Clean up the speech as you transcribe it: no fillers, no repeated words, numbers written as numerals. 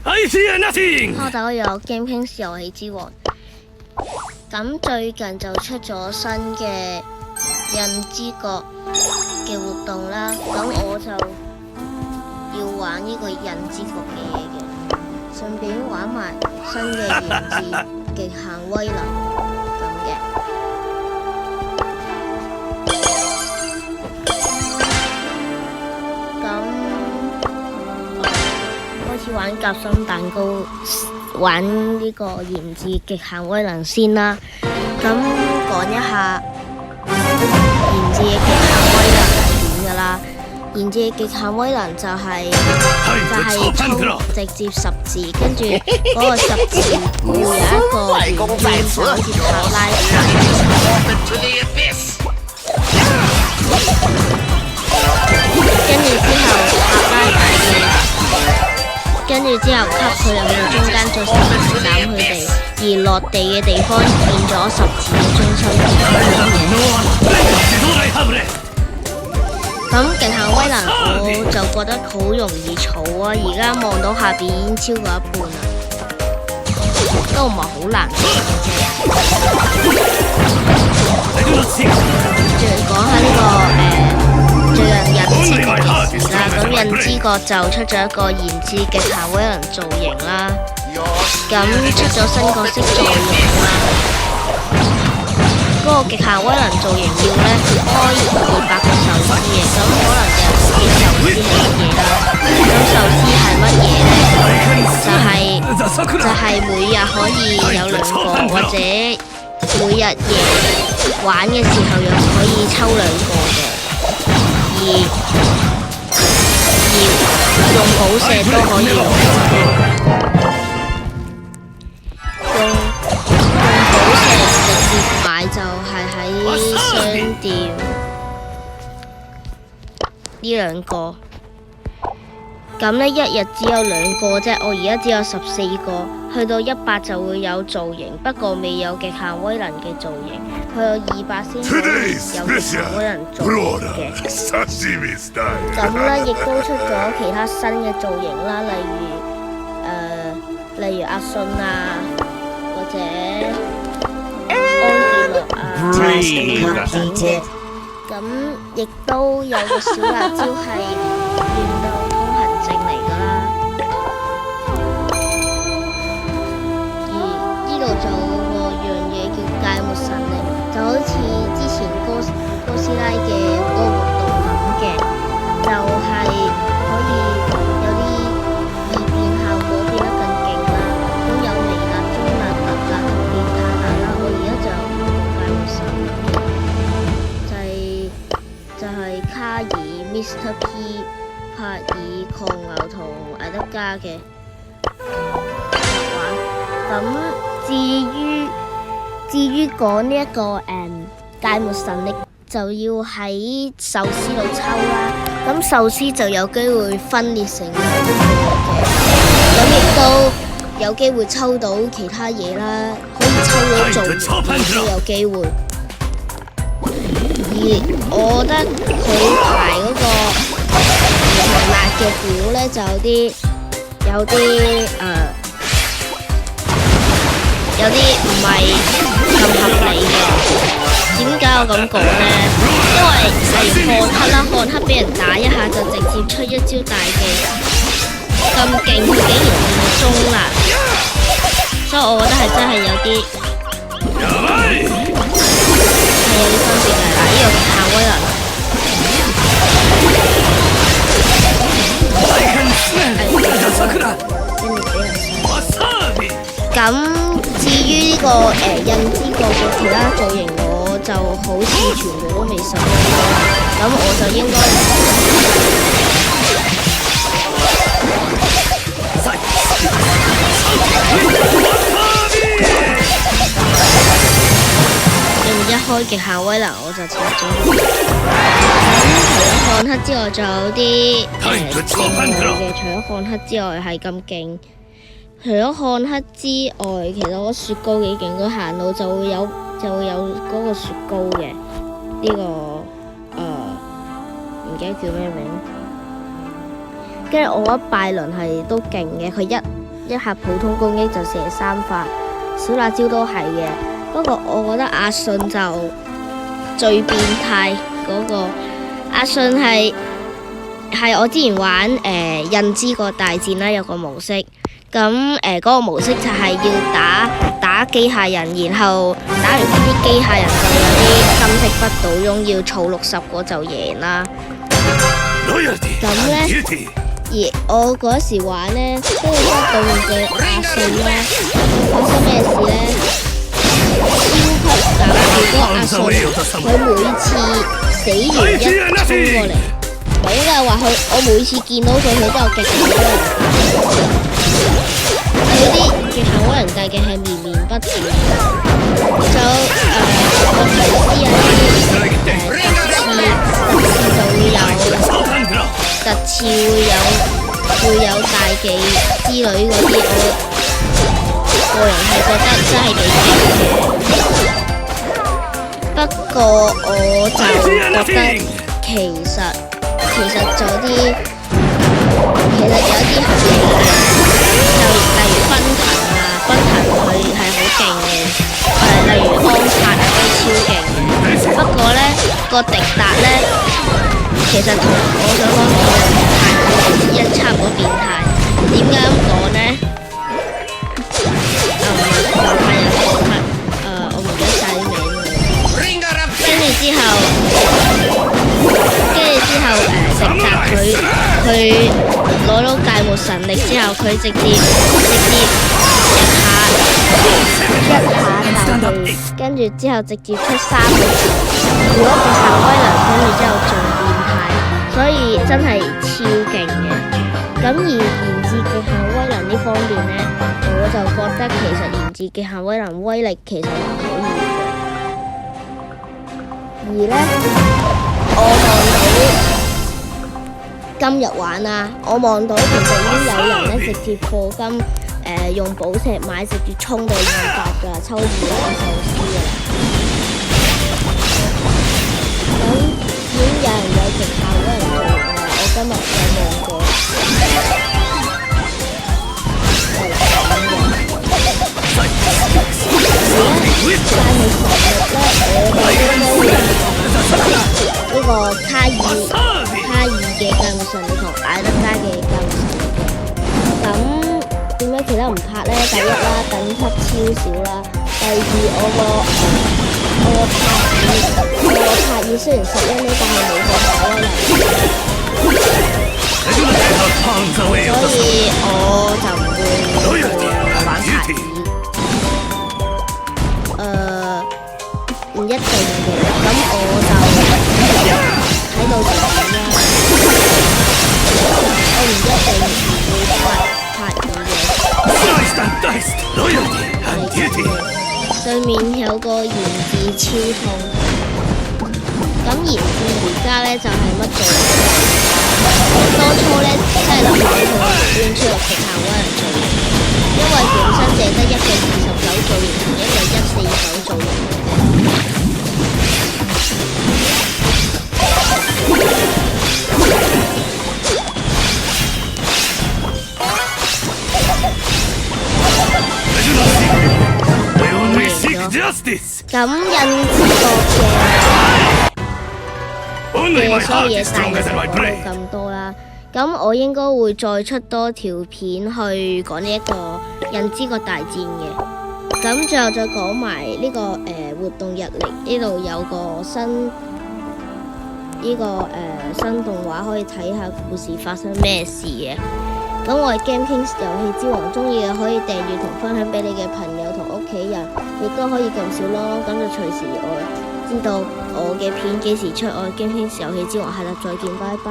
大家有 Game Kings 遊戲之王，咁最近就出咗新嘅印之國嘅活動啦，咁我就要玩呢個印之國嘅嘢嘅，順便玩埋新嘅源自極限威能咁嘅。開始玩夾心蛋糕，玩呢個源自極限威能先啦。咁講一下源自極限威能係點噶啦？源自極限威能就係抽直接十字，跟住嗰個十字會有一個圓圈，就好似塔拉塔。跟住之後塔拉塔嘅。跟住之後吸佢入去中間，再十字斬佢哋，而落地嘅地方變咗十字嘅中心點咁極限威能我就覺得好容易儲啊！而家望到下邊已經超過一半啦，都唔係好難嘅啫。再講下呢個最近印之國嘅事啦，咁印之國就出咗一個源自極限威能造型啦，咁出咗新角色造型啦。嗰個極限威能造型要呢開200個壽司嘅，咁可能就唔知壽司係乜嘢啦。咁壽司係乜嘢呢？就係每日可以有2個，或者每日夜玩嘅時候又可以抽2個嘅。而用寶石都可以用寶石直接買就係喺商店呢2個，咁呢一日只有2個啫，我而家只有14個，去到100就會有造型，不過未有極限威能嘅造型。去到200先可以有極限威能造型嘅，咁呢亦都出咗其他新嘅造型啦，例如阿信啊，或者安傑樂啊，咁亦都有個小辣椒係亂鬥通行證嚟㗎啦，而呢度就有個樣嘢叫芥末神力。就好似之前哥斯拉嘅嗰個活動咁嘅，就係可以有啲異變效果變得更勁啦。咁有微辣、中辣、特辣同變態辣啦。我而家就用芥末神就係卡爾、Mr. P、帕爾、狂牛同艾德加嘅玩。咁至於講呢一個芥末神力就要喺壽司度抽啦，咁壽司就有機會分裂成2個嘅，咁亦都有機會抽到其他嘢啦，可以抽到造型都有機會。而我覺得佢排嗰個辣嘅表呢，就有啲唔係咁合理嘅。點解我咁講呢？因為例如漢克啦，漢克俾人打一下就直接出一招大技，咁勁佢竟然變中辣，所以我覺得係真係有啲分別嘅。嗱，呢個極限威能。咁至於呢個印之國嘅其他造型，我就好似全部都未使用過啦，咁我就應該用一開極限威能我就拆咗。除咗漢克之外，仲有啲正嘅，除咗漢克之外係咁勁。除咗漢克之外，其實嗰雪糕幾勁，佢行路就會有嗰個雪糕嘅呢個唔記得叫咩名。跟住我覺得拜倫係都勁嘅，佢一一下普通攻擊就射3發，小辣椒都係嘅。不過我覺得阿信就最變態嗰個。阿信係我之前玩印之國大戰啦，有個模式。咁嗰個模式就係要打機械人，然後打完啲機械人就有啲金色不倒翁，要儲60個就贏啦。咁呢，而我嗰時玩呢，跟住之後對面嘅阿信呢，發生咩事呢？超級搞笑嗰個阿信，佢每次死完一衝過嚟，唔係應該係話我每次見到佢都有極限威能。嗰啲極限威能計嘅係綿綿不斷，就我提示啊特次會有大技之類嗰啲，我個人係覺得真係幾勁嘅。不過我就覺得其實有啲係例如奔騰佢係好勁嘅，例如安察嗰啲超勁嘅。不過呢個迪達呢，其實同我想講嘅差唔多變態。點解咁講呢？我唔記得晒啲名啦。跟住之後迪達佢攞到大木神力之後，佢直接一下大技，跟住之後直接出3個。如果極限威能，跟住之後仲變態，所以真係超勁嘅。咁而延至極限威能呢方面呢，我就覺得其實延至極限威能威力其實還可以嘅。而呢，我望到今日玩啊，我望到其實已經有人呢直接課金用寶石買，直接衝到200㗎，抽2個壽司㗎。咁已經有人有極限威能做㗎，我今日有望過。呢個卡爾嘅計木神力同艾德加嘅計木神力嘅。咁點解其他唔拍呢？第一啦，等級超少啦。第二，我個帕爾雖然11呢，但係冇個海威能，所以我就唔會玩帕爾。唔一定嘅，咁我就睇到時點啦。我唔一定唔會拍嘅。對面有個延至超痛，咁延至而家呢就係乜做？我當初呢真係諗住佢轉出嚟極限威能做，因為本身淨得一個29造型同一個149造型。咁印之國嘅所有嘢大就講到咁多啦。咁我應該會再出多條片去講呢一個印之國大戰嘅。咁最後再講埋呢個活動日曆，呢度有個新動畫可以睇下故事發生咩事嘅。咁我係 Game Kings 遊戲之王，中意嘅可以訂閱同分享俾你嘅朋友同屋企人，亦都可以撳小咯，咁就隨時我知道我嘅片幾時出。我係 Game Kings 遊戲之王，係啦，再見，拜拜。